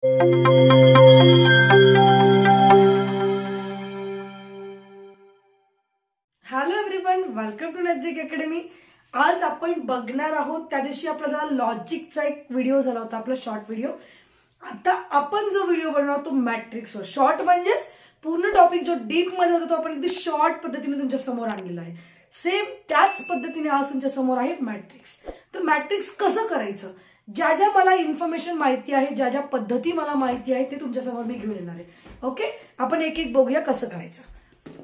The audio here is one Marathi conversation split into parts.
हॅलो एव्हरीवन, वेलकम टू नैतिक अकॅडमी. आज आपण बघणार आहोत, त्या दिवशी आपला जरा लॉजिकचा एक व्हिडिओ झाला होता, आपला शॉर्ट व्हिडिओ. आता आपण जो व्हिडिओ बनवणार तो मॅट्रिक्सवर. शॉर्ट म्हणजेच पूर्ण टॉपिक जो डीप मध्ये होता तो आपण अगदी शॉर्ट पद्धतीने तुमच्या समोर आणलेला आहे. सेम त्याच पद्धतीने आज तुमच्या समोर आहे मॅट्रिक्स. तर मॅट्रिक्स कसं करायचं, ज्या ज्या मला इन्फॉर्मेशन माहिती आहे, ज्या ज्या पद्धती मला माहिती आहे ते तुमच्या समोर मी घेऊन येणार आहे. ओके, आपण एक एक बघूया कसं करायचं.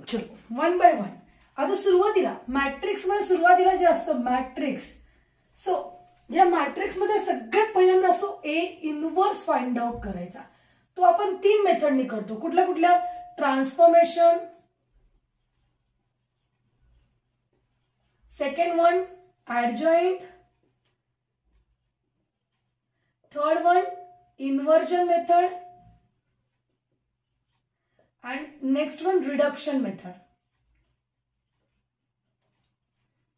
चलो वन बाय वन. आता सुरुवातीला मॅट्रिक्स मध्ये सुरुवातीला जे असतं मॅट्रिक्स. सो या मॅट्रिक्स मध्ये सगळ्यात पहिल्यांदा असतो ए इनव्हर्स फाइंड आउट करायचा. तो आपण 3 मेथडनी करतो. कुठल्या कुठल्या? Transformation, second one adjoint, third one inversion method and next one reduction method.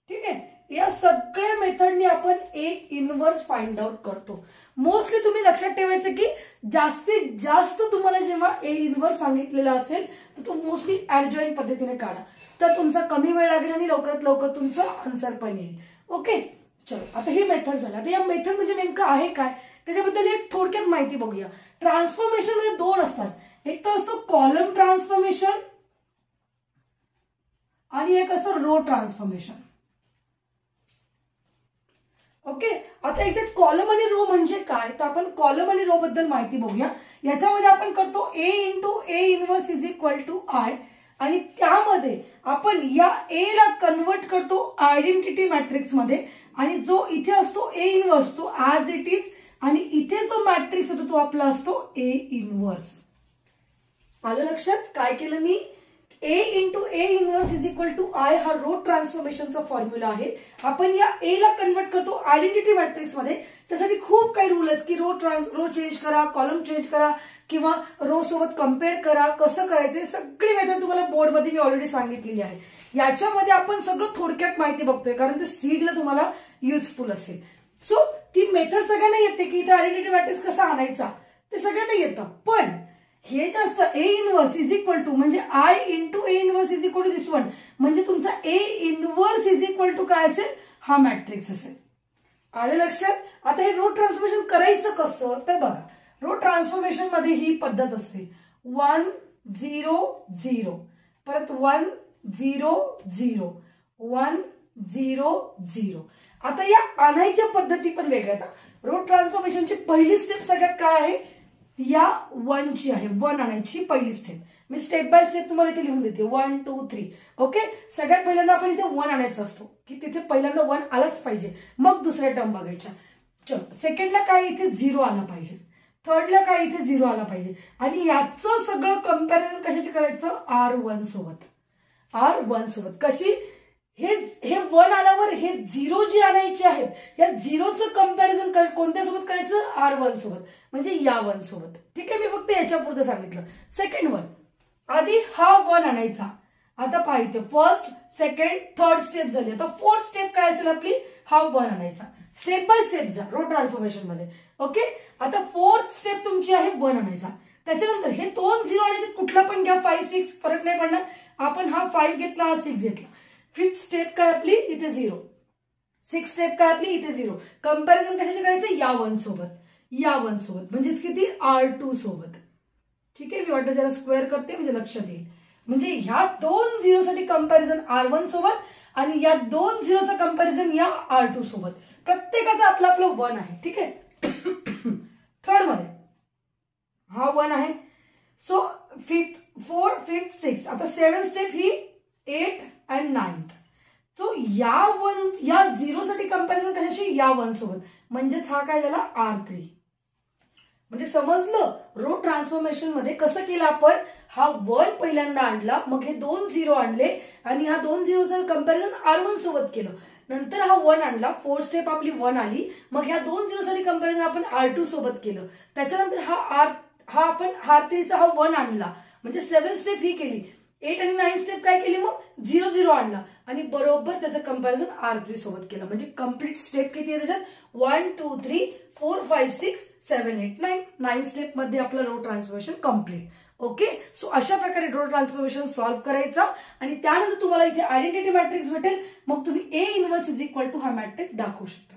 ठीक आहे, या सगळ्या मेथडनी आपण ए इनव्हर्स फाइंड आउट करतो. मोस्टली तुम्ही लक्षात ठेवायचं की जास्तीत जास्त तुम्हाला जेव्हा ए इनव्हर्स सांगितलेला असेल तर तो मोस्टली ऍडजॉइंट पद्धतीने काढा, तर तुमचा कमी वेळ लागेल आणि लवकरात लवकर तुमचं आन्सर पण येईल. ओके, चलो आता ही मेथड झाली. आता या मेथड म्हणजे नेमकं आहे काय त्याच्याबद्दल एक थोडक्यात माहिती बघूया. ट्रान्सफॉर्मेशन मध्ये 2 असतात. एक तर असतो कॉलम ट्रान्सफॉर्मेशन आणि एक असतं रो ट्रान्सफॉर्मेशन. ओके, आता एक्झॅक्ट कॉलम आणि रो म्हणजे काय, तर आपण कॉलम आणि रो बद्दल माहिती बघूया. याच्यामध्ये आपण करतो A into A inverse is equal to I, आणि त्यामध्ये आपण या ए ला कन्वर्ट करतो आयडेंटिटी मॅट्रिक्स मध्ये, आणि जो इथे असतो ए इनव्हर्स तो ऍज इट इज, आणि इथे जो मॅट्रिक्स होतो तो आपला असतो ए इनव्हर्स. आलं लक्षात काय केलं मी? A into A inverse is equal to I हा रो ट्रान्सफॉर्मेशनचा फॉर्म्युला आहे. आपण या ए ला कन्वर्ट करतो आयडेंटिटी मॅट्रिक्स मध्ये. त्यासाठी खूप काही रूल आहेत की रो चेंज करा, कॉलम चेंज करा, किंवा रो सोबत कम्पेअर करा. कसं करायचं सगळी मेथड तुम्हाला बोर्डमध्ये मी ऑलरेडी सांगितलेली आहे. याच्यामध्ये आपण सगळं थोडक्यात माहिती बघतोय कारण ते सीडला तुम्हाला युजफुल असेल. सो ती मेथड सगळ्यांना येते की इथे आयडेंटिटी मॅट्रिक्स कसा आणायचा ते सगळ्यांना येतं. पण हे जे असतं A inverse is equal to म्हणजे I into A inverse is equal to this one, म्हणजे तुमचा A inverse is equal to काय असेल? हा मॅट्रिक्स असेल. आले लक्षात? आता हे रो ट्रान्सफॉर्मेशन करायचं कसं तर बघा, रो ट्रान्सफॉर्मेशन मध्ये ही पद्धत असते 1 0 0, परत 1 0 0, 1 0 0. आता या आणायच्या पद्धती पण वेगळ्या. रो ट्रान्सफॉर्मेशनची पहिली स्टेप सगळ्यात काय आहे? या 1 ची आहे. 1 आणायची पहिली step. Me step by step तुम्हाला इथे लिहून देते 1 2 3. ओके, सगळ्यात पहिल्यांदा आपण इथे 1 आणायचा असतो की तिथे पहिल्यांदा 1 आलाच पाहिजे, मग दुसऱ्या टर्म बघायच्या. चलो, सेकंडला काय इथे 0 आला पाहिजे, थर्डला काय इथे 0 आला पाहिजे, आणि याचं सगळं कंपॅरिझन कशाची करायचं? R1 सोबत. R1 सोबत कशी? हे 1 आल्यावर हे 0 जे आणायचे आहेत, या 0चं कंपॅरिझन कोणत्या सोबत करायचं? R1 सोबत, म्हणजे या 1 सोबत. ठीक आहे, मी फक्त याच्या पुढे सांगितलं. सेकंड वन, आधी हा 1 आणायचा. आता पाहिजे फर्स्ट सेकंड थर्ड स्टेप झाली. आता फोर्थ स्टेप काय असेल आपली? हा 1 आणायचा. स्टेप बाय स्टेप जा रो ट्रान्सफॉर्मेशन मध्ये. ओके, आता फोर्थ स्टेप तुमची आहे 1 आणायचा. त्याच्यानंतर हे 2 0 आणायचे, कुठला पण घ्या, 5 6 फरक नाही पडणार. आपण हा 5 घेतला, हा 6 घेतला. फिफ्थ स्टेप काय आपली? इथे 0. सिक्स स्टेप काय आपली? इथे 0. कंपॅरिझन कशाचे करायचं? या 1 सोबत, या 1 सोबत, म्हणजेच किती? R2 सोबत. ठीक आहे, मी वाटतं जरा स्क्वेअर करते म्हणजे लक्षात येईल. म्हणजे ह्या 2 0 साठी कंपॅरिझन R1 सोबत, आणि या 2 0चं कंपॅरिझन या R2 सोबत. प्रत्येकाचं आपलं आपलं 1 आहे. ठीक आहे, थर्ड मध्ये हा 1 आहे. So fifth 4 5 6. आता 7 step he 8 and 9th. So या 0 साठी कंपॅरिझन कशाशी? या 1 सोबत, म्हणजेच हा काय झाला? R3. म्हणजे समजलं रो ट्रान्सफॉर्मेशन मध्ये कसं केलं आपण? हा 1 पहिल्यांदा आणला, मग हे 2 0 आणले, आणि हा 2 0चं कंपॅरिझन R1 सोबत केलं. नंतर हा 1 आणला, 4 स्टेप आपली 1 आली, मग ह्या 2 0 साठी कंपॅरिझन आपण R2 सोबत केलं. त्याच्यानंतर हा आपण R3चा हा 1 आणला, म्हणजे 7 स्टेप ही केली. 8 आणि 9 स्टेप काय केली मग 0 0 आणला आणि बरोबर त्याचं कंपॅरिझन R3 सोबत केलं. म्हणजे कम्प्लीट स्टेप किती आहे त्याच्यात 1 2 3 4 5 6 7 8 9 9 स्टेप मध्ये आपलं row transformation complete. Okay, so अशा प्रकारे रो ट्रान्सफॉर्मेशन सॉल्व्ह करायचा आणि त्यानंतर तुम्हाला इथे आयडेंटिटी मॅट्रिक्स भेटेल. मग तुम्ही A inverse is equal to हा मॅट्रिक्स दाखवू शकता.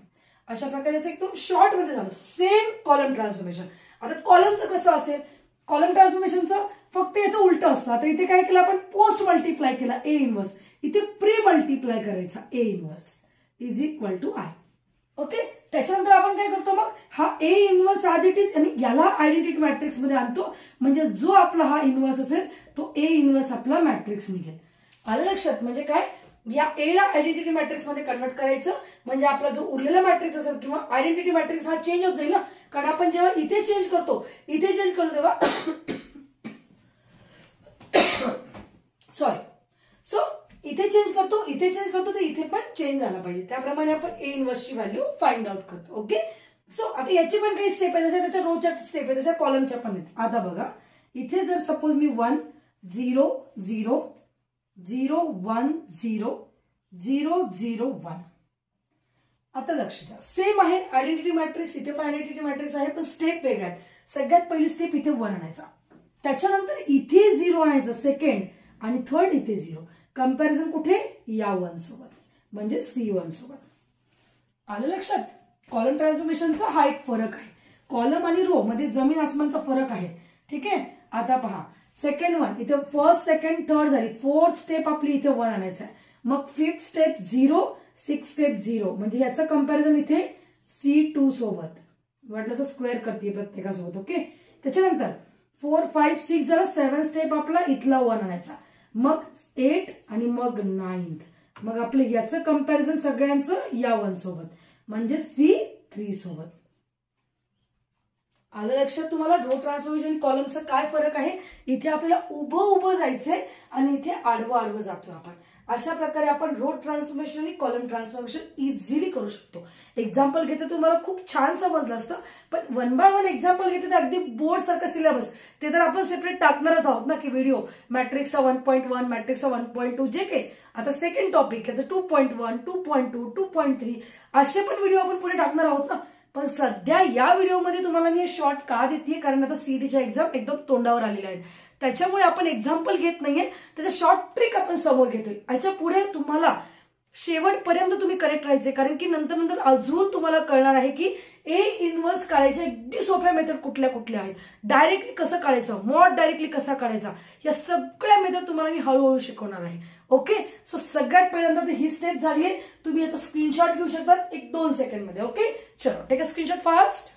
अशा प्रकारे एकदम शॉर्ट मध्ये झालं. Same column transformation. आता कॉलमचं कसं असेल, कॉलम ट्रान्सफॉर्मेशनचं फक्त याचं उलट असतं. आता इथे काय केलं आपण पोस्ट मल्टिप्लाय केला A इनव्हर्स, इथे प्री मल्टिप्लाय करायचा A inverse is equal to I. Okay, त्याच्यानंतर आपण काय करतो मग हा A inverse as it is आणि याला आयडेंटिटी मॅट्रिक्स मध्ये आणतो. म्हणजे जो आपला हा इनव्हर्स असेल तो A इनव्हर्स आपला मॅट्रिक्स निघेल. आलं लक्षात? म्हणजे काय, या A ला आयडेंटिटी मॅट्रिक्स मध्ये कन्वर्ट करायचं. म्हणजे आपला जो उरलेला मॅट्रिक्स असेल किंवा आयडेंटिटी मॅट्रिक्स हा चेंज होत जाईल ना. कारण आपण जेव्हा इथे चेंज करतो तेव्हा सॉरी, सो इथे चेंज करतो तर इथे पण चेंज झाला पाहिजे. त्याप्रमाणे आपण A इनव्हर्सची व्हॅल्यू फाइंड आउट करतो. ओके, सो आता याची पण काही स्टेप आहे, जसं त्याच्या रोच्या स्टेप आहे तशा कॉलमच्या पण आहेत. आता बघा इथे जर सपोज मी 1 0 0 0 1 0 0 0 1. आता लक्ष द्या, सेम आहे आयडेंटिटी मॅट्रिक्स, इथे पण आयडेंटिटी मॅट्रिक्स आहे पण स्टेप वेगळ्या आहेत. सगळ्यात पहिली स्टेप इथे 1 आणायचा, त्याच्यानंतर इथे 0 आणायचं सेकंड आणि थर्ड इथे 0. कंपॅरिझन कुठे या 1 सोबत म्हणजे C1 सोबत. आलं लक्षात? कॉलम ट्रान्सफॉर्मेशनचा हा एक फरक आहे. कॉलम आणि रो मध्ये जमीन आसमानचा फरक आहे. ठीक आहे, आता पहा सेकंड 1 इथे फर्स्ट सेकंड थर्ड झाली, फोर्थ स्टेप आपली इथे 1 आणायचं आहे. मग फिफ्थ स्टेप 0 सिक्स स्टेप 0 म्हणजे याचं कंपॅरिझन इथे C2 सोबत, वाटलं स्क्वेअर करते प्रत्येकासोबत. ओके, त्याच्यानंतर 4 5 6 झाला, 7 स्टेप आपला इथला 1 आणायचा, मग 8 आणि मग 9. मग आपलं याचं कंपॅरिझन सगळ्यांचं या 1 सोबत म्हणजे C3 सोबत. आलं लक्षात तुम्हाला? रो ट्रान्सफॉर्मेशन कॉलमचं काय फरक आहे. इथे आपल्याला उभं जायचंय आणि इथे आडवं जातोय आपण. अशा प्रकारे आपण रो ट्रान्सफॉर्मेशन आणि कॉलम ट्रान्सफॉर्मेशन इझिली करू शकतो. एक्झाम्पल घेते तुम्हाला खूप छान समजलं असतं, पण 1 बाय 1 एक्झाम्पल घेते तर अगदी बोर्ड सारखं सिलेबस ते तर आपण सेपरेट टाकणारच आहोत ना की व्हिडिओ मॅट्रिक्सचा 1.1 मॅट्रिक्सचा 1.2 जे काही. आता सेकंड टॉपिक याचं 2.1 2.2 2.3 असे पण व्हिडिओ आपण पुढे टाकणार आहोत ना. पण सध्या या व्हिडिओमध्ये तुम्हाला मी शॉर्ट का देते, कारण आता सीईटीच्या एक्झाम एकदम तोंडावर आलेल्या आहेत, त्याच्यामुळे आपण एक्झाम्पल घेत नाहीये, त्याचं शॉर्ट ट्रिक आपण समोर घेतोय. याच्या पुढे तुम्हाला शेवटपर्यंत तुम्ही करेक्ट राहायचे, कारण की नंतर अजून तुम्हाला कळणार आहे की A इनव्हर्स काढायच्या अगदी सोप्या मेथड कुठल्या कुठल्या आहेत, डायरेक्टली कसं काढायचं, मॉड डायरेक्टली कसा काढायचा, या सगळ्या मेथड तुम्हाला मी हळूहळू शिकवणार आहे. ओके, सो सगळ्यात पहिल्यांदा ही स्टेप झाली आहे. तुम्ही याचा स्क्रीनशॉट घेऊ शकता 1-2 सेकंड मध्ये. ओके, चलो take a screenshot fast.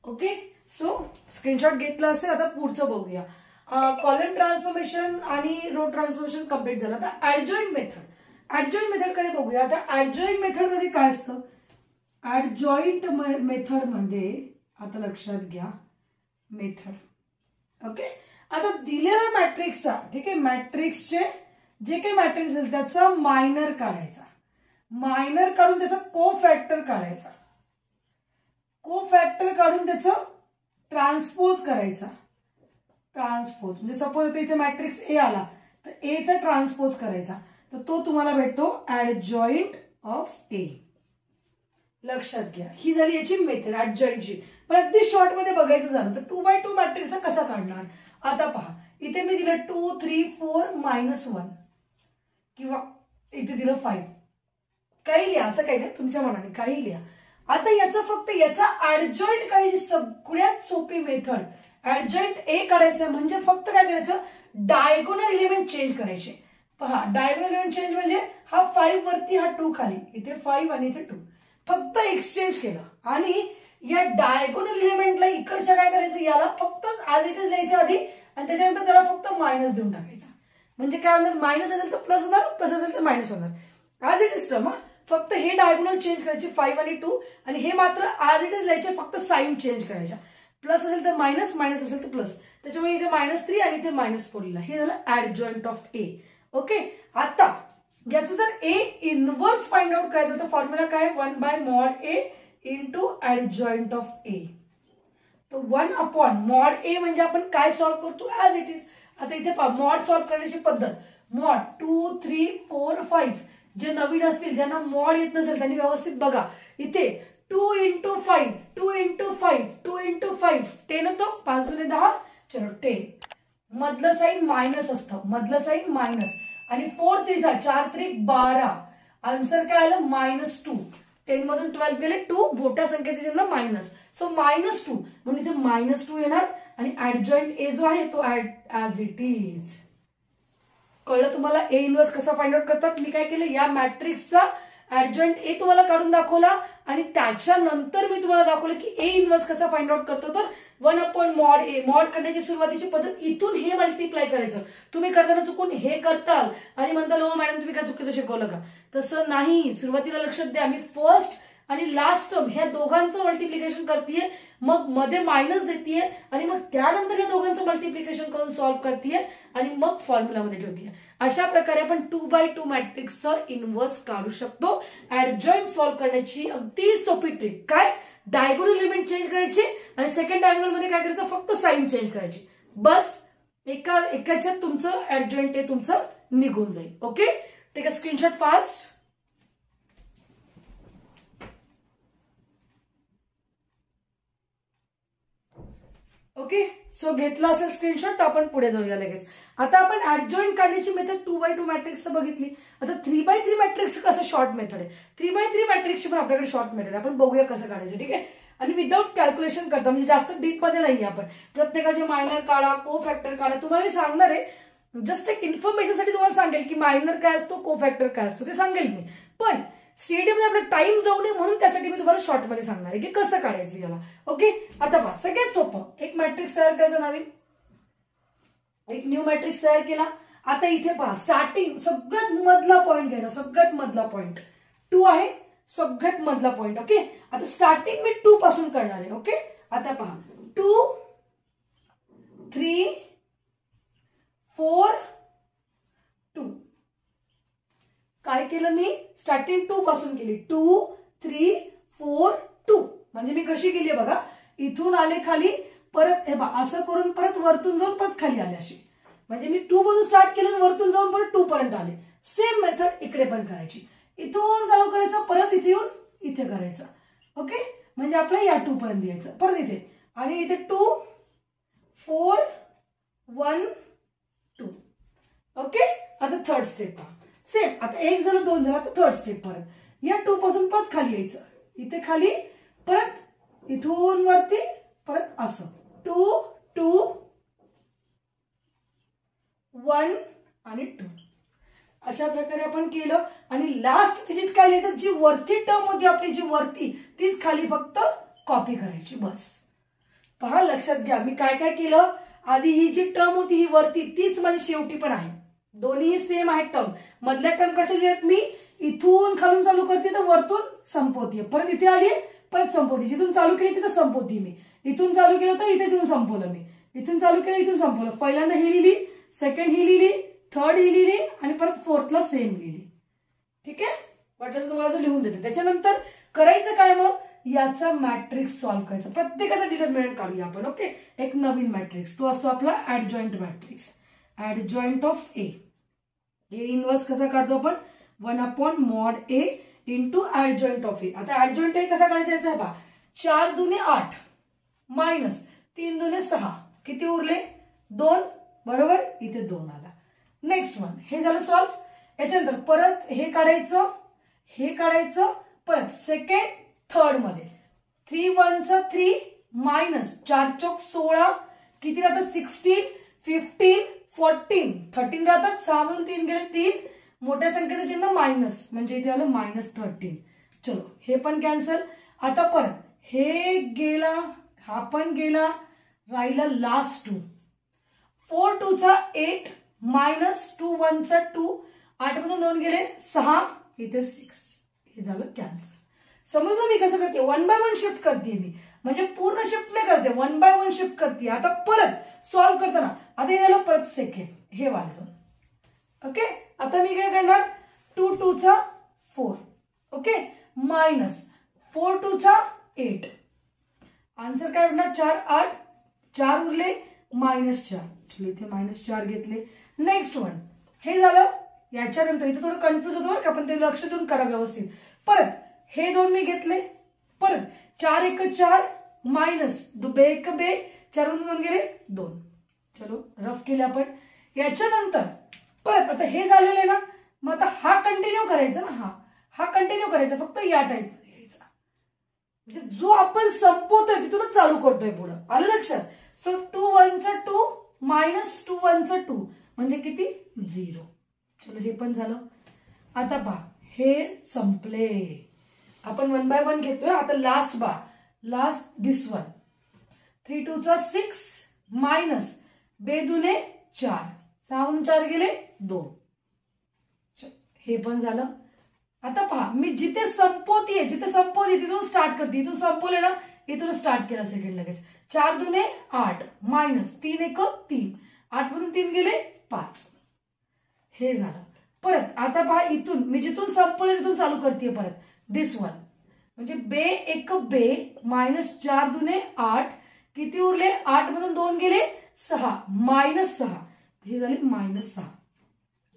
Okay, so screenshot घेतला असेल. आता पुढचं बघूया. कॉलम ट्रान्सफॉर्मेशन आणि रो ट्रान्सफॉर्मेशन कम्प्लीट झालं. आता ऍडजॉइंट मेथड कडे बघूया. आता ऍडजॉइंट मेथड मध्ये काय असतं, ऍडजॉइंट मेथड मध्ये आता लक्षात घ्या मेथड. ओके, आता दिलेल्या मॅट्रिक्सचा, ठीक आहे, मॅट्रिक्सचे जे काही मॅट्रिक्स असेल त्याचा मायनर काढायचा, मायनर काढून त्याचा कोफॅक्टर काढायचा, कोफॅक्टर काढून त्याचं ट्रान्सपोज करायचा. ट्रान्सपोज म्हणजे सपोज इथे मॅट्रिक्स A आला तर A चा ट्रान्सपोज करायचा, तर तो तुम्हाला भेटतो ऍडजॉइंट ऑफ A. लक्षात घ्या, ही झाली याची मेथड ऍडजॉइंटची. पण अगदी शॉर्ट मध्ये बघायचं झालं तर 2x2 मॅट्रिक्स कसा काढणार. आता पहा, इथे मी दिलं 2 3 4 -1 किंवा इथे दिलं 5, काही लिहा, असं काही नाही, तुमच्या मनाने काही लिहा. आता याचा फक्त याचा ऍडजॉइंट काढायची सगळ्यात सोपी मेथड, ऍडजॉइंट A काढायचं म्हणजे फक्त काय करायचं, डायगोनल एलिमेंट चेंज करायचे. पहा, डायगोनल एलिमेंट चेंज म्हणजे हा 5 वरती हा 2 खाली, इथे 5 आणि इथे 2, फक्त एक्सचेंज केलं आणि या डायगोनल एलिमेंटला इकडच्या काय करायचं, याला फक्त ऍज इट इज लिहायचं आधी आणि त्याच्यानंतर त्याला फक्त मायनस देऊन टाकायचा. म्हणजे काय होणार, मायनस असेल तर प्लस होणार, प्लस असेल तर मायनस होणार. ऍज इट इज टर्म, फक्त हे डायगोनल चेंज करायचे 5 आणि 2 आणि हे मात्र ऍज इट इज लिहायचे, फक्त साइन चेंज करायच्या. प्लस असेल तर मायनस, मायनस असेल तर प्लस, त्याच्यामुळे इथे -3 आणि इथे -4 लिहिला. हे झालं ऍडजॉइंट ऑफ A. ओके, आता याचं जर A इनव्हर्स फाइंड आउट करायचं तर फॉर्म्युला काय, 1/mod A into adjoint of A. तो 1 अपॉन मॉड ए म्हणजे आपण काय सॉल्व्ह करतो ऍज इट इज. आता इथे पहा मॉड सॉल्व्ह करण्याची पद्धत. मॉड 2 3 4 5 जे नवीन असतील ज्यांना मॉड येत नसेल त्यांनी व्यवस्थित बघा. इथे 2 इंटू 5 2 इंटू 5 2 इंटू 5 10 होतो. 5 दुने 10. चलो 10. मधलं साईन मायनस असतं. मधलं साईन मायनस आणि 4 3 4 3 12. आन्सर काय आलं -2. 10 मधून 12 गेले 2 मोठ्या संख्येचे चिन्ह मायनस. सो -2 म्हणून इथे -2 येणार आणि ऍडजॉइंट ए जो आहे तो ऍज इट इज. कळलं तुम्हाला ए इन्व्हर्स कसा फाइंड आउट करतात. मी काय केलं या मॅट्रिक्सचा ऍडजॉइंट ए तुम्हाला काढून दाखवला आणि त्याच्यानंतर मी तुम्हाला दाखवलं की ए इन्व्हर्स कसा फाइंड आउट करतो. तर 1 अपॉन मॉड ए. मॉड करण्याची सुरुवातीची पद्धत इथून हे मल्टिप्लाय करायचं. तुम्ही करताना चुकून हे करताल आणि म्हणताल हो मॅडम तुम्ही काय चुकीचं शिकवलं का. तसं नाही. सुरुवातीला लक्षात द्या मी फर्स्ट आणि लास्ट टर्म ह्या दोघांचं मल्टिप्लिकेशन करतेय मग मध्ये मायनस देतीये आणि मग त्यानंतर या दोघांचं मल्टिप्लिकेशन करून सॉल्व्ह करतेय आणि मग फॉर्म्युलामध्ये ठेवतीये. अशा प्रकारे आपण 2x2 मॅट्रिक्सचं इन्व्हर्स काढू शकतो. ऍडजॉइंट सॉल्व्ह करण्याची अगदी सोपी ट्रिक काय डायगोनल एलिमेंट चेंज करायचे आणि सेकंड डायगोनल मध्ये काय करायचं फक्त साइन चेंज करायची. बस एकाच्यात तुमचं ऍडजॉइंट आहे तुमचं निघून जाईल. Okay take a screenshot fast. Okay so घेतला असेल स्क्रीनशॉट तर आपण पुढे जाऊया लगेच. आता आपण ऍडजॉइंट काढण्याची मेथड 2x2 मॅट्रिक्स बघितली. आता 3x3 मॅट्रिक्स कसं शॉर्ट मेथड आहे. 3x3 मॅट्रिक्सची पण आपल्याकडे शॉर्ट मेथड आहे. आपण बघूया कसं काढायचं. ठीक आहे आणि विदाऊट कॅल्क्युलेशन करता म्हणजे जास्त डीप मध्ये नाहीये आपण. प्रत्येकाचे मायनर काढा को फॅक्टर काढा. तुम्हाला मी सांगणार आहे जस्ट एक इन्फॉर्मेशन साठी तुम्हाला सांगेल की मायनर काय असतो को फॅक्टर काय असतो ते सांगेल मी. पण सीईटी मध्ये आपला टाइम जाऊ नये म्हणून त्यासाठी मी तुम्हाला शॉर्ट मध्ये सांगणार आहे की कसं काढायचं याला. ओके आता पहा सगळ्यात सोपं एक मॅट्रिक्स तयार करायचं. नवीन एक न्यू मॅट्रिक्स तयार केला. आता इथे पहा स्टार्टिंग सगळ्यात मधला पॉईंट घ्यायचा. सगळ्यात मधला पॉईंट 2 आहे. सगळ्यात मधला पॉईंट. ओके आता स्टार्टिंग मी 2 पासून करणार आहे. ओके आता पहा 2 3 4 2. काय केलं मी स्टार्टिंग 2 पासून केली. 2 3 4 2 म्हणजे मी कशी केली बघा. इथून आले खाली परत हे बघा असं करून परत वरतून जाऊन परत खाली आले अशी. म्हणजे मी 2 पासून स्टार्ट केलं आणि वरतून जाऊन परत 2 पर्यंत आले. सेम मेथड इकडे पण करायची. इथून चालू करायचं परत इथे येऊन इथे करायचं. ओके म्हणजे आपलं या 2 पर्यंत यायचं परत इथे आणि इथे 2 4 1 2. ओके आता थर्ड स्टेप पहा सेम. आता 1 झालं 2 झालं तर थर्ड स्टेप परत या 2 पासून परत खाली यायचं. इथे खाली परत इथून वरती परत असं 2 2 1 आणि 2. अशा प्रकारे आपण केलं आणि लास्ट डिजिट काय लिहायचं जी वरती टर्म होती आपली जी वरती तीच खाली फक्त कॉपी करायची बस. पहा लक्षात घ्या मी काय काय केलं. आधी ही जी टर्म होती ही वरती तीच माझी शेवटी पण आहे. दोन्ही सेम आहेत टर्म. मधल्या टर्म कशा लिहित मी इथून खालून चालू करते तर वरतून संपवतीये परत इथे आली परत संपवते. जिथून चालू केली तिथं संपवती मी. इथून चालू केलं तर इथेच येऊन संपवलं मी. इथून चालू केलं इथून संपवलं. पहिल्यांदा ही लिहिली सेकंड ही लिहिली थर्ड ही लिहिली आणि परत फोर्थला सेम लिहिली. ठीक आहे वाटलं तुम्हाला असं लिहून देते. त्याच्यानंतर करायचं काय मग याचा मॅट्रिक्स सॉल्व्ह करायचा. प्रत्येकाचा डिटर्मिनंट काढूया आपण. ओके एक नवीन मॅट्रिक्स तो असतो आपला adjoint matrix. Adjoint of A. A inverse कसा काढतो आपण 1 upon mod A into adjoint of A. आता ऍडजॉइंट ए कसा काढायचा आहे पहा. 4 दुने 8 मायनस 3 दुने 6 किती उरले 2 बरोबर. इथे 2 आला. नेक्स्ट वन हे झालं सॉल्व्ह. याच्यानंतर परत हे काढायचं परत सेकंड थर्ड मध्ये 3 1 3 मायनस 4 चौक 16 किती राहतात 16 15 14 13 राहतात. 6 मधून 3 गेले 3 मोठ्या संख्येचं चिन्ह मायनस म्हणजे इथे आलं -13. चलो हे पण कॅन्सल. आता परत हे गेला हा पण गेला राहिला लास्ट 2 4 2 चा 8 मायनस 2 1 चा 2 8 मधून 2 गेले 6 इथे 6 हे झालं कॅन्सल. समजलं मी कसं करते 1 by 1 शिफ्ट करते मी म्हणजे पूर्ण शिफ्ट नाही करते 1 by 1 शिफ्ट करते. आता परत सॉल्व्ह करताना आता हे झालं परत सेकंड हे वाढलं. ओके आता मी काय करणार 2 2 चा 4 ओके मायनस 4 2 चा 8 आन्सर काय होणार 4 8 4 उरले -4. चलो इथे -4 घेतले. नेक्स्ट वन हे झालं. याच्यानंतर इथे थोडं कन्फ्युज होतं बरं का, पण ते लक्ष देऊन करा व्यवस्थित. परत हे 2 मी घेतले. परत 4 1 4 मायनस 2 1 2 4 2 गेले 2. चलो रफ केले आपण. याच्यानंतर परत आता हे झालेलं आहे ना, मग आता हा कंटिन्यू करायचा ना, हा कंटिन्यू करायचा, फक्त या टाईप मध्ये घ्यायचा. म्हणजे जो आपण संपवतोय तिथूनच चालू करतोय पुढं. आलं लक्षात. सो 2 1 2 मायनस 2 1 2 म्हणजे किती 0. चलो हे पण झालं. आता पहा हे संपले. आपण 1 बाय 1 घेतोय. आता लास्ट लास्ट दिस वन 3 2 6 मायनस 2 2 4 6 4 गेले 2. हे पण झालं. आता पहा मी जिथे संपवतीये तिथून स्टार्ट करते. इथून संपवले ना, इथून स्टार्ट केला सेकंड लगेच. 4 2 8 मायनस 3 1 3 8 मधून 3 गेले 5. हे झालं. परत आता पहा इथून मी जिथून संपवले तिथून चालू करते परत दिस वन. म्हणजे 2 1 2 मायनस 4 2 8 किती उरले 8 मधून 2 गेले 6 -6. हे झाले -6.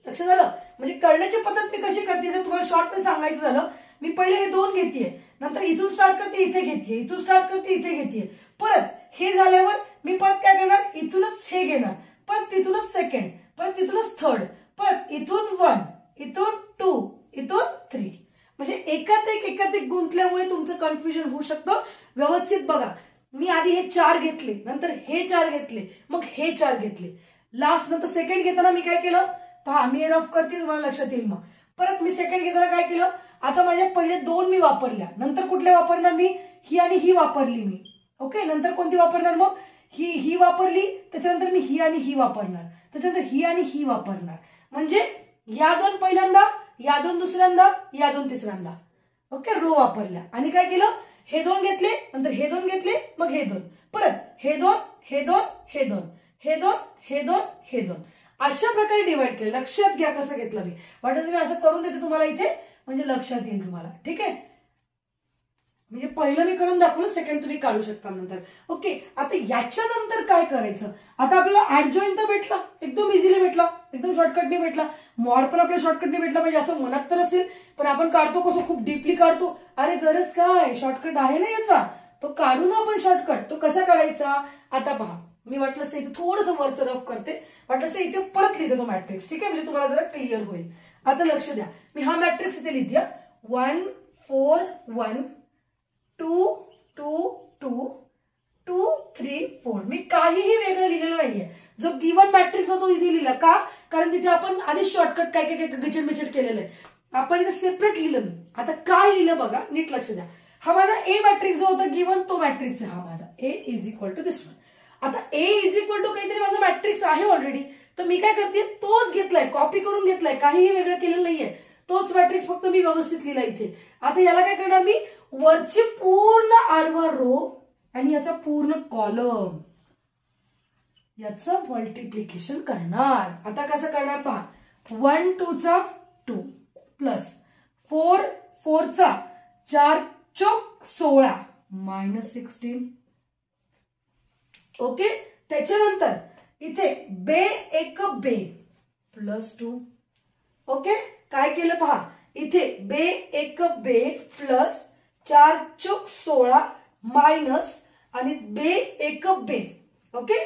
लक्षात झालं. म्हणजे करण्याची पद्धत मी कशी करते जर तुम्हाला शॉर्टमध्ये सांगायचं झालं, मी पहिले हे 2 घेतेय, नंतर इथून स्टार्ट करते इथे घेतेय, इथून स्टार्ट करते इथे घेतेय. परत हे झाल्यावर मी परत काय करणार, इथूनच हे घेणार, परत तिथूनच सेकंड, परत तिथूनच थर्ड, परत इथून 1 इथून 2 इथून 3. म्हणजे एकात एक गुंतल्यामुळे तुमचं कन्फ्युजन होऊ शकतं. व्यवस्थित बघा. मी आधी हे 4 घेतले, नंतर हे 4 घेतले, मग हे 4 घेतले. लास्ट नंतर सेकंड घेताना मी काय केलं पहा, मी रफ करते तुम्हाला लक्षात येईल. मग परत मी सेकंड घेताना काय केलं, आता माझ्या पहिले 2 मी वापरल्या, नंतर कुठल्या वापरणार मी, ही आणि ही वापरली मी. ओके. नंतर कोणती वापरणार मग, ही वापरली, त्याच्यानंतर मी ही आणि ही वापरणार, त्याच्यानंतर ही आणि ही वापरणार. म्हणजे या 2 पहिल्यांदा, या 2 दुसऱ्यांदा, या 2 तिसऱ्यांदा. ओके. रो वापरल्या. आणि काय केलं, हे 2 घेतले, नंतर हे 2 घेतले, मग हे 2, परत हे 2 हे 2 हे 2 हे 2 हे 2 हे 2. अशा प्रकारे डिवाइड केलं. लक्षात घ्या कसं घेतलं मी. वाटतं मी असं करून देते तुम्हाला इथे, म्हणजे लक्षात येईल तुम्हाला. ठीक आहे. म्हणजे पहिलं मी करून दाखवलं, सेकंड तुम्ही काढू शकता नंतर. ओके. आता याच्यानंतर काय करायचं, आता आपल्याला ऍडजॉईन तर भेटला, एकदम इझिली भेटला, एकदम शॉर्टकटने भेटला. मॉड पण आपल्याला शॉर्टकटने भेटला पाहिजे असं म्हणत तर असेल, पण आपण काढतो कसं, खूप डीपली काढतो. अरे गरज काय, शॉर्टकट आहे ना याचा, तो काढू ना आपण शॉर्टकट. तो कसा काढायचा, आता पहा. मी वाटलं इथे थोडंसं वरचं रफ करते, वाटलं इथे परत लिहिते तो मॅट्रिक्स. ठीक आहे. म्हणजे तुम्हाला जरा क्लिअर होईल. आता लक्ष द्या. मी हा मॅट्रिक्स इथे लिहिते. 1 4 1 2 2 2 2 3 4. मी काहीही वेगळं लिहिलेलं नाहीये. जो गिवन मॅट्रिक्स होतो इथे लिहिला का, कारण तिथे आपण आधीच शॉर्टकट काय काय काय गिचड केलेलं आहे. आपण इथे सेपरेट लिहिलं मी. आता काय लिहिलं बघा, नीट लक्ष द्या. हा माझा ए मॅट्रिक्स जो होता गिवन, तो मॅट्रिक्स आहे हा माझा. A is equal to this one. आता ए इज इक्वल टू काहीतरी माझा मॅट्रिक्स आहे ऑलरेडी, तर मी काय करते, तोच घेतलाय, कॉपी करून घेतलाय, काहीही वेगळं केलेलं नाहीये. तोच मॅट्रिक्स फक्त मी व्यवस्थित लिहिला इथे. आता याला काय करणार मी, वरची पूर्ण आडवा रो आणि याचा पूर्ण कॉलम, याचं मल्टिप्लिकेशन करणार. आता कसं करणार पहा. 1 2 2 प्लस 4 4 4 चौक 16 -16. ओके. त्याच्यानंतर इथे 2 1 2 प्लस 2. ओके. काय केलं पहा, इथे 2 1 2 प्लस 4 चौक 16 मायनस आणि 2 1 2. ओके.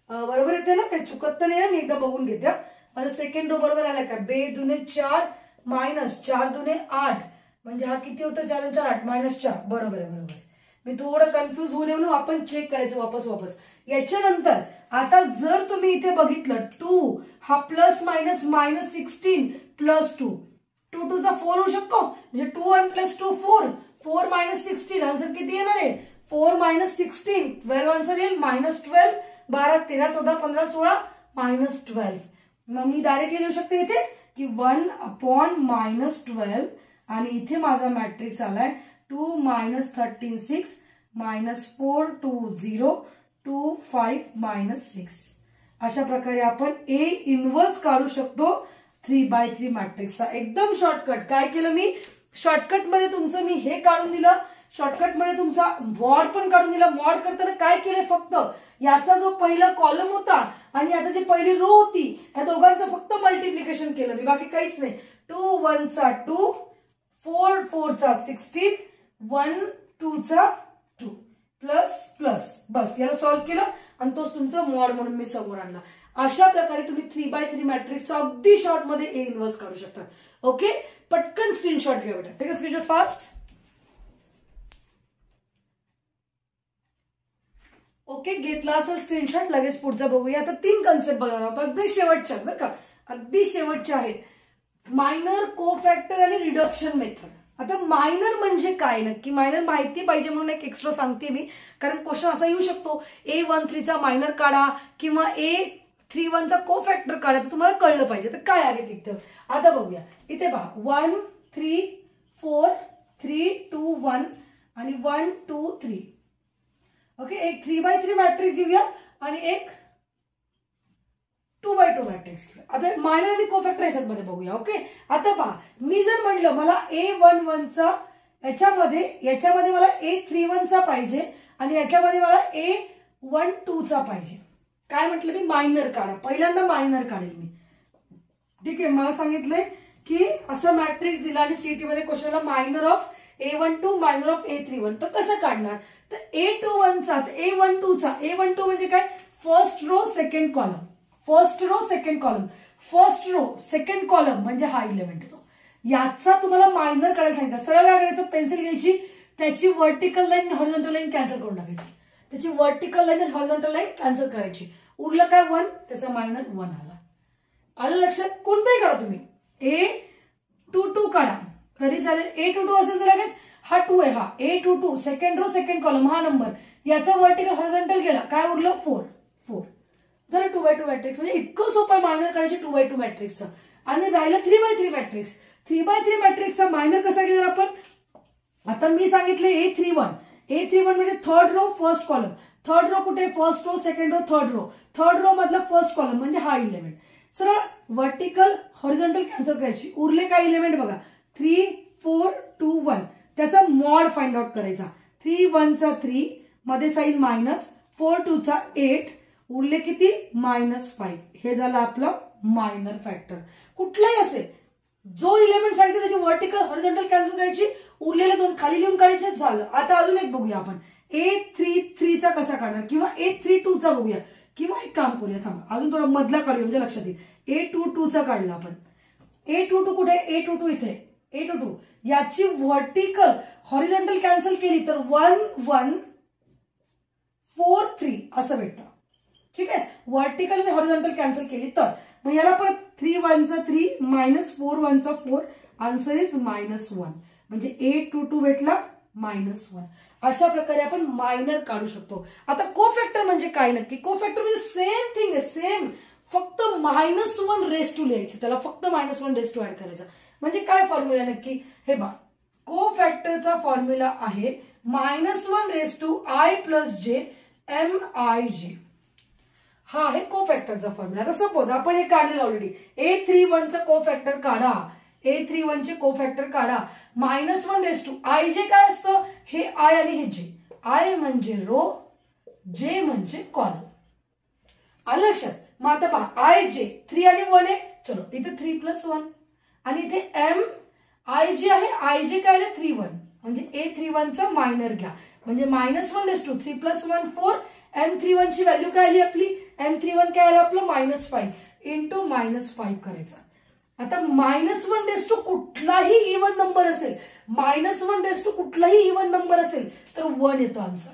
बरोबर येते ना, काही चुकत तर नाही ना, मी एकदा बघून घेते. माझा सेकंड रो बरोबर आला का, 2 2 4 मायनस 4 2 8, म्हणजे हा किती होतं, 4 4 8 -4. बरोबर आहे, बरोबर आहे. मी थोडं कन्फ्युज होऊ नये म्हणून आपण चेक करायचं वापस. याच्यानंतर आता जर तुम्ही इथे बघितलं, 2 हा प्लस मायनस -16 प्लस 2, 2 2 4 होऊ शकतो. म्हणजे 2 1 प्लस 2 4, 4 -16. आन्सर किती येणार आहे, 4 -16. 12 आन्सर येईल, -12 12 13 14 15 16 -12. मग मी डायरेक्टली लिहू शकते इथे की 1/-12 आणि इथे माझा मॅट्रिक्स आलाय 2 -13 6 -4 2 0 2 5 -6. अशा प्रकारे आपण ए इनवर्स काढू शकतो 3/3 मॅट्रिक्सचा. एकदम शॉर्टकट. काय केलं मी, शॉर्टकट मध्ये तुमचं मी हे काढून दिलं शॉर्टकटमध्ये तुमचा मॉड पण काढून दिला. मॉड करताना काय केलंय, फक्त याचा जो पहिला कॉलम होता आणि याचा जी पहिली रो होती त्या दोघांचं फक्त मल्टिप्लिकेशन केलं मी, बाकी काहीच नाही. 2 1 चा 2, 4 4 चा 16, 1 2 चा 2 प्लस प्लस, बस याला सॉल्व्ह केलं आणि तोच तुमचा मॉड म्हणून मी समोर आणला. अशा प्रकारे तुम्ही 3x3 मॅट्रिक्स अगदी शॉर्ट मध्ये ए इन्व्हर्स काढू शकता. ओके, पटकन स्क्रीनशॉट घ्या बेटा, take a screenshot fast. Okay, घेतला असेल स्क्रीनशॉट, लगेच पुढचं बघूया. आता 3 कन्सेप्ट बघणार आहोत, अगदी शेवटच्या बरं का, अगदी शेवटच्या आहेत. मायनर, कोफॅक्टर आणि रिडक्शन मेथड. आता मायनर म्हणजे काय नक्की, मायनर माहिती पाहिजे म्हणून एक एक्स्ट्रा सांगते मी, कारण क्वेश्चन असा येऊ शकतो A13 चा मायनर काढा किंवा A31 चा कोफॅक्टर काढा, तर तुम्हाला कळलं पाहिजे तर काय आहे तिथं. आता बघूया, इथे पहा 1 3 4 3 2 1 आणि 1 2 3. ओके, एक 3x3 मॅट्रिक्स घेऊया आणि एक 2x2 मॅट्रिक्स घेऊया. आता मायनर आणि कोफॅक्टर याच्यामध्ये बघूया. ओके, आता पहा, मी जर म्हणलं मला A11 चा याच्यामध्ये मला A31 चा पाहिजे आणि याच्यामध्ये मला A12 चा पाहिजे. काय म्हटलं मी, मायनर काढा. पहिल्यांदा मायनर काढेल मी. ठीक आहे, मला सांगितलंय की असं मॅट्रिक्स दिला आणि सीटी मध्ये क्वेश्चनला minor of A12 minor of A31, तर कसं काढणार, तर A21 चा A12 चा, A12 म्हणजे काय, first row second column, first row second column, first row second column म्हणजे हा एलिमेंट येतो. याचा तुम्हाला मायनर काढायला सांगितलं. सरळ काय करायचं, पेन्सिल घ्यायची, त्याची vertical line horizontal line cancel करून टाकायची, त्याची व्हर्टिकल लाईन आणि हॉरिझॉन्टल लाईन कॅन्सल करायची. उरलं काय 1, त्याचा मायनर 1 आला. आलं लक्षात. कोणताही काढा तुम्ही, A22 काढा तरी चालेल. A22 असेल तर लगेच हा 2 आहे, हा A22 second row second column, हा नंबर, याचा व्हर्टिकल हॉरिझॉन्टल गेला, काय उरलं 4 4. जर 2x2 मॅट्रिक्स म्हणजे इतकं सोपं मायनर काढायचे 2x2 मॅट्रिक्सचं. आणि राहिलं 3x3 मॅट्रिक्स. 3x3 मॅट्रिक्सचा मायनर कसा घेणार आपण, आता मी सांगितले A31 म्हणजे third row first column. Third row कुठे, first row second row third row, third row मधला फर्स्ट कॉलम म्हणजे हा एलिमेंट. सरळ व्हर्टिकल हॉरिझॉन्टल कॅन्सल करायची. उरले काय एलिमेंट बघा, 3 4 2 1, त्याचा मॉड फाइंड आउट करायचा. 3 1 चा 3 मध्ये साइन मायनस, 4 2 चा 8, उरले किती -5. हे झालं आपलं मायनर फॅक्टर. कुठलाही असेल, जो एलिमेंट सांगितलं त्याची व्हर्टिकल हॉरिझॉन्टल कॅन्सल करायची, उरलेले 2 खाली लिहून काढायचे, झालं. आता अजून एक बघूया आपण, A33 चा कसा काढणार किंवा A32 चा बघूया, किंवा एक काम करूया, थांबा अजून थोडा मधला काढूया म्हणजे लक्षात येईल. A22 चा काढला आपण. A22 कुठे, A22 इथे, A22 याची व्हर्टिकल हॉरिझॉन्टल कॅन्सल केली तर 1 1 4 3 असं भेटतं. ठीक आहे, व्हर्टिकल आणि हॉरिझॉन्टल कॅन्सल केली तर मग याला परत 3 1 चा 3 -4 1 चा 4, आन्सर इज -1, म्हणजे A22 भेटला -1. अशा प्रकारे आपण मायनर काढू शकतो. आता कोफॅक्टर म्हणजे काय नक्की, कोफॅक्टर म्हणजे सेम थिंग आहे, सेम, फक्त -1 रेस टू लिहायचं, त्याला फक्त -1 रेस टू ऍड करायचा. म्हणजे काय फॉर्म्युला नक्की, हे बघा, कोफॅक्टरचा फॉर्म्युला आहे -1 raise to I + J MIJ. हा आहे कोफॅक्टरचा फॉर्म्युला. आता सपोज आपण हे काढलेलं ऑलरेडी, A31 चा कोफॅक्टर काढा, A31 चे कोफॅक्टर काढा. -1 रेस टू IJ काय असतं, हे I आणि हे J. I म्हणजे रो, J म्हणजे कॉलम. आलं लक्षात. मग आता पहा, IJ 3 आणि 1 आहे, चलो इथे 3 + 1 आणि इथे MIJ आहे, IJ काय आले 3 1, म्हणजे A31 चा मायनर घ्या, म्हणजे -1 रेस टू 3 + 1 4. M31 ची व्हॅल्यू काय आली आपली, M31 काय आलं आपलं -5 इंटू -5 करायचा. आता -1 रेस टू कुठलाही इव्हन नंबर असेल, -1 रेस टू कुठलाही इव्हन नंबर असेल तर 1 येतो आन्सर,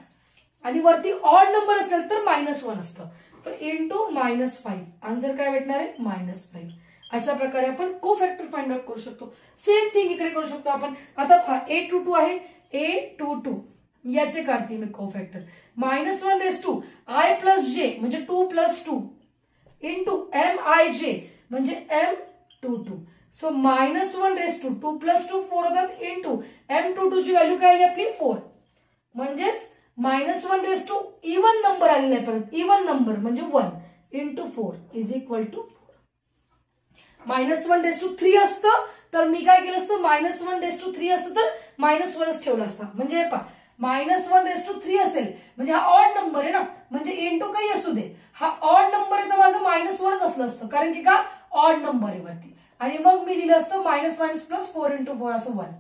आणि वरती ऑड नंबर असेल तर -1 असतं. तर इंटू -5 आन्सर काय भेटणार आहे, -5. अशा प्रकारे आपण कोफॅक्टर फाइंड आउट करू शकतो. सेम थिंग इकडे करू शकतो आपण. आता A22 आहे, A22 याचे काढते मी कोफॅक्टर. -1 रेस टू I + J म्हणजे 2 + 2 इंटू MIJ म्हणजे M22. सो -1 रेस टू 2 + 2 4 होतात इंटू M22 ची व्हॅल्यू काय आली आपली 4, म्हणजेच -1 रेस टू इव्हन नंबर आलेला आहे, परत इव्हन नंबर म्हणजे 1 into 4 is equal to 4. -1 raise to 3 असतं तर मी काय केलं असतं, -1 रेस टू 3 असतं तर -1च ठेवला असता. म्हणजे हे पहा -1/3 असेल म्हणजे हा ऑड नंबर आहे ना, म्हणजे इंटू काही असू दे, हा ऑड नंबर आहे तर माझं -1च असलं असतं, कारण की का ऑड नंबर आहे वरती. आणि मग मी लिहिलं असतं -4 × 4 असं 1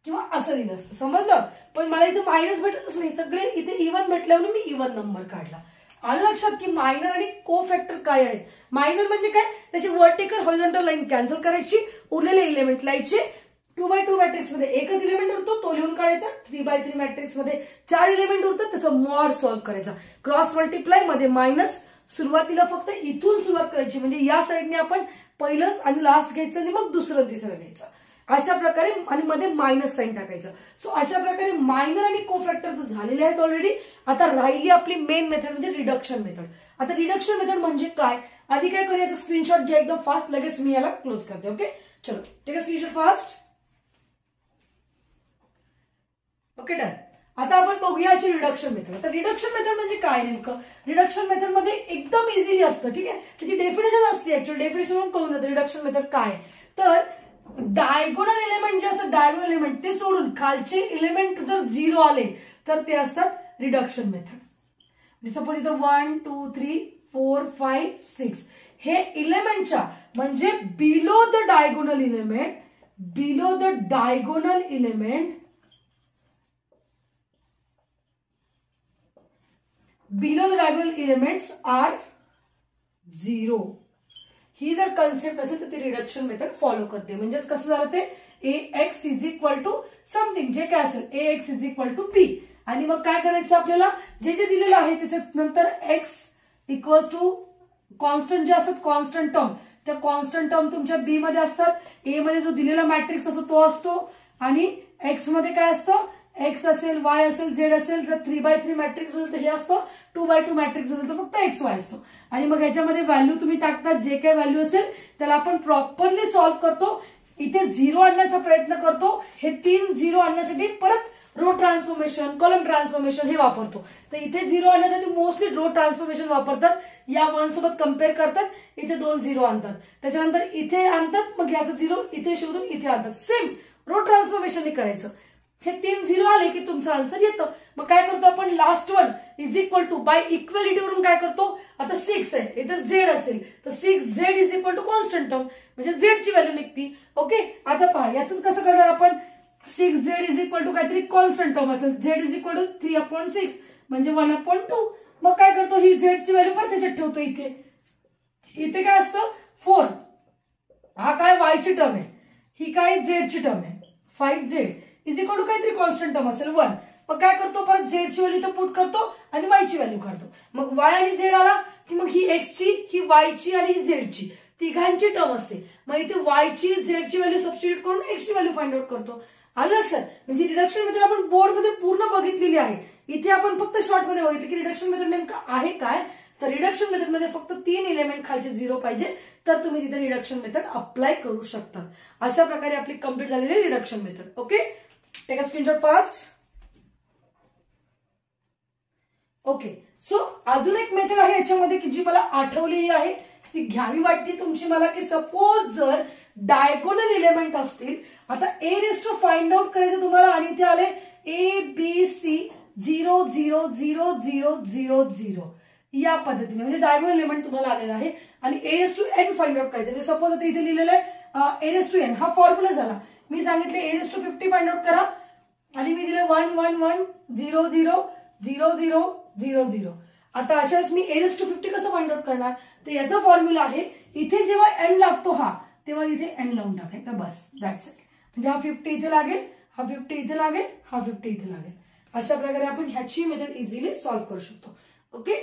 किंवा असं लिहिलं असतं. समजलं? पण मला इथे मायनस भेटतच नाही, सगळे इथे इव्हन भेटल्यावर मी इव्हन नंबर काढला. आलं लक्षात की मायनर आणि को फॅक्टर काय आहेत? मायनर म्हणजे काय, त्याची व्हर्टिकल हॉरिझॉन्टल लाईन कॅन्सल करायची, उरलेले एलिमेंट लिहायचे. 2x2 मॅट्रिक्स मध्ये एकच एलिमेंट उरतो, तो लिहून काढायचा. 3x3 मॅट्रिक्स मध्ये 4 एलिमेंट उरतात, त्याचा मॉड सॉल्व्ह करायचा. क्रॉस मल्टिप्लाय मध्ये मायनस, सुरुवातीला फक्त इथून सुरुवात करायची, म्हणजे या साईडने आपण पहिलंच आणि लास्ट घ्यायचं आणि मग दुसरं तिसरं घ्यायचं, अशा प्रकारे, आणि मध्ये मायनस साईन टाकायचं. सो अशा प्रकारे मायनर आणि को फॅक्टर झालेले आहेत ऑलरेडी. आता राहिली आपली मेन मेथड म्हणजे रिडक्शन मेथड. आता रिडक्शन मेथड म्हणजे काय, आधी काय करूया, स्क्रीनशॉट घ्या एकदम फास्ट, लगेच मी याला क्लोज करते. ओके, चलो take a screenshot fast. Okay, done. आता आपण बघूया याची रिडक्शन मेथड. तर रिडक्शन मेथड म्हणजे काय नेमकं, रिडक्शन मेथड मध्ये एकदम इझिली असतं. ठीक आहे, त्याची डेफिनेशन असते, ऍक्च्युअली डेफिनेशन म्हणून कळून जातं रिडक्शन मेथड काय. तर डायगोनल एलिमेंट जे असतात, डायगोनल एलिमेंट ते सोडून खालचे एलिमेंट जर 0 आले तर ते असतात रिडक्शन मेथड. सपोज इथं 1 2 3 4 5 6 हे एलिमेंटच्या म्हणजे below the diagonal element, below the diagonal element, below the diagonal elements are 0. ही जर कन्सेप्ट असेल तर ती रिडक्शन मेथड फॉलो करते. म्हणजेच कसं झालं ते ax = समथिंग, जे काय असेल ax = b. आणि मग काय करायचं आपल्याला, जे जे दिलेलं आहे त्याच्या नंतर x = कॉन्स्टंट जे असतात, कॉन्स्टंट टर्म, त्या कॉन्स्टंट टर्म तुमच्या बी मध्ये असतात. ए मध्ये जो दिलेला मॅट्रिक्स असतो तो असतो, आणि एक्स मध्ये काय असतं, एक्स असेल, वाय असेल, झेड असेल. जर 3x3 मॅट्रिक्स असेल तर हे असतं, 2x2 मॅट्रिक्स असेल तर फक्त एक्स वाय असतो. आणि मग याच्यामध्ये व्हॅल्यू तुम्ही टाकतात, जे काही व्हॅल्यू असेल त्याला आपण प्रॉपरली सॉल्व्ह करतो. इथे 0 आणण्याचा प्रयत्न करतो. हे 3 0 आणण्यासाठी परत रो ट्रान्सफॉर्मेशन, कॉलम ट्रान्सफॉर्मेशन हे वापरतो. तर इथे 0 आणण्यासाठी मोस्टली रो ट्रान्सफॉर्मेशन वापरतात. या 1 सोबत कम्पेअर करतात, इथे 2 0 आणतात, त्याच्यानंतर इथे आणतात, मग याचं 0 इथे शोधून इथे आणतात. सेम रो ट्रान्सफॉर्मेशन करायचं. हे 3 0 आले की तुमचं आन्सर येतं. मग काय करतो आपण, लास्ट वन = बाय इक्वेलिटी वरून काय करतो, आता 6 आहे, इथे झेड असेल तर 6z = कॉन्स्टंट टर्म, म्हणजे झेडची व्हॅल्यू निघती. ओके, आता पहा याच कसं करणार आपण, 6z = काहीतरी कॉन्स्टंट टर्म असेल, z = 3/6 म्हणजे 1/2. मग काय करतो, ही झेडची व्हॅल्यू पण त्याच्यात ठेवतो. इथे काय असतं 4, हा काय वायची टर्म आहे, ही काय झेडची टर्म आहे, 5z = काहीतरी कॉन्स्टंट टर्म असेल 1. मग काय करतो, परत झेडची व्हॅल्यू तर पुट करतो आणि वायची व्हॅल्यू काढतो. मग वाय आणि झेड आला की मग ही एक्सची, ही वायची आणि ही झेडची तिघांची टर्म असते. मग इथे वायची झेडची व्हॅल्यू सबस्टिट्यूट करून एक्सची व्हॅल्यू फाइंड आउट करतो. आलं लक्षात? म्हणजे रिडक्शन मेथड आपण बोर्डमध्ये पूर्ण बघितलेली आहे. इथे आपण फक्त शॉर्टमध्ये बघितलं की रिडक्शन मेथड नेमकं आहे काय. तर रिडक्शन मेथडमध्ये फक्त 3 एलिमेंट खालचे 0 पाहिजे तर तुम्ही तिथे रिडक्शन मेथड अप्लाय करू शकता. अशा प्रकारे आपली कंप्लीट झालेली reduction method. Okay, take a screenshot fast. Okay, so अजून एक मेथड आहे याच्यामध्ये की जी मला आठवलेली आहे, ती घ्यावी वाटते तुमची मला, की सपोज जर डायगोनल एलिमेंट असतील, आता a फाइंड आउट करायचं तुम्हाला आणि इथे आले ABC 0 0 0 0 0 0 या पद्धतीने, म्हणजे डायगोनल एलिमेंट तुम्हाला आलेला आहे आणि a फाइंड आउट करायचं. सपोज आता इथे लिहिलेलं आहे a हा फॉर्म्युला झाला. मी सांगितले a50 फाइंड आउट करा आणि मी दिलं 1 1 1 0 0 0 0 0 0. आता अशा वेळेस मी a50 कसं फाइंड आउट करणार, तर याचा फॉर्म्युला आहे, इथे जेव्हा n लागतो हा तेव्हा इथे n लावून टाकायचा, बस दॅट्स इट. म्हणजे हा 50 इथे लागेल, हा 50 इथे लागेल, हा 50 इथे लागेल. अशा प्रकारे आपण ह्याची मेथड इझिली सॉल्व्ह करू शकतो. ओके,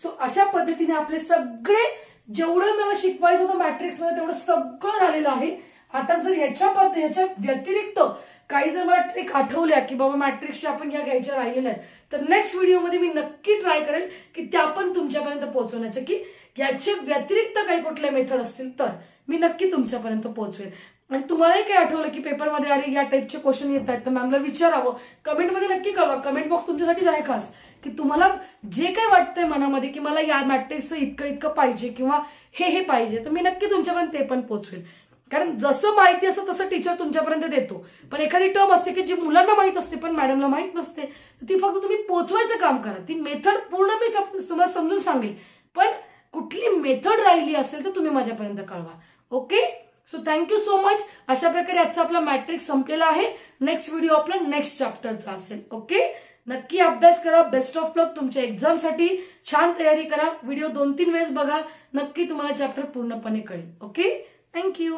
सो अशा पद्धतीने आपले सगळे जेवढं मला शिकवायचं होतं मॅट्रिक्स मध्ये तेवढं सगळं झालेलं आहे. आता जर ह्याच्या व्यतिरिक्त काही जर मला ट्रिक आठवल्या की बाबा मॅट्रिक्सची आपण ह्या घ्यायच्या राहिलेल्या आहेत, तर नेक्स्ट व्हिडिओमध्ये मी नक्की ट्राय करेल की त्या पण तुमच्यापर्यंत पोहोचवण्याचं, की याचे व्यतिरिक्त काही कुठले मेथड असतील तर मी नक्की तुमच्यापर्यंत पोहोचवेल. आणि तुम्हालाही काही आठवलं की पेपरमध्ये अरे या टाईपचे क्वेश्चन येत आहेत तर मॅमला विचारावं, कमेंटमध्ये नक्की कळवा. कमेंट बॉक्स तुमच्यासाठीच आहे खास, की तुम्हाला जे काही वाटतंय मनामध्ये की मला या मॅट्रिक्सचं इतकं इतकं पाहिजे किंवा हे पाहिजे, तर मी नक्की तुमच्यापर्यंत ते पण पोहोचवेल. कारण जसं माहिती असतं तसं टीचर तुमच्यापर्यंत देतो, पण एखादी टर्म असते की जी मुलांना माहित असते पण मॅडमला माहित नसते, ती फक्त तुम्ही पोचवायचं काम करा. ती मेथड पूर्ण मी तुम्हाला समजून सांगेल, पण कुठली मेथड राहिली असेल तर तुम्ही माझ्यापर्यंत कळवा. Okay, so thank you so much. अशा प्रकारे आजचा आपला मॅट्रिक्स संपलेला आहे. नेक्स्ट व्हिडिओ आपला नेक्स्ट चॅप्टरचा असेल. ओके, नक्की अभ्यास करा. बेस्ट ऑफ लक तुमच्या एक्झामसाठी. छान तयारी करा. व्हिडिओ 2-3 वेळेस बघा, नक्की तुम्हाला चॅप्टर पूर्णपणे कळेल. Okay, thank you.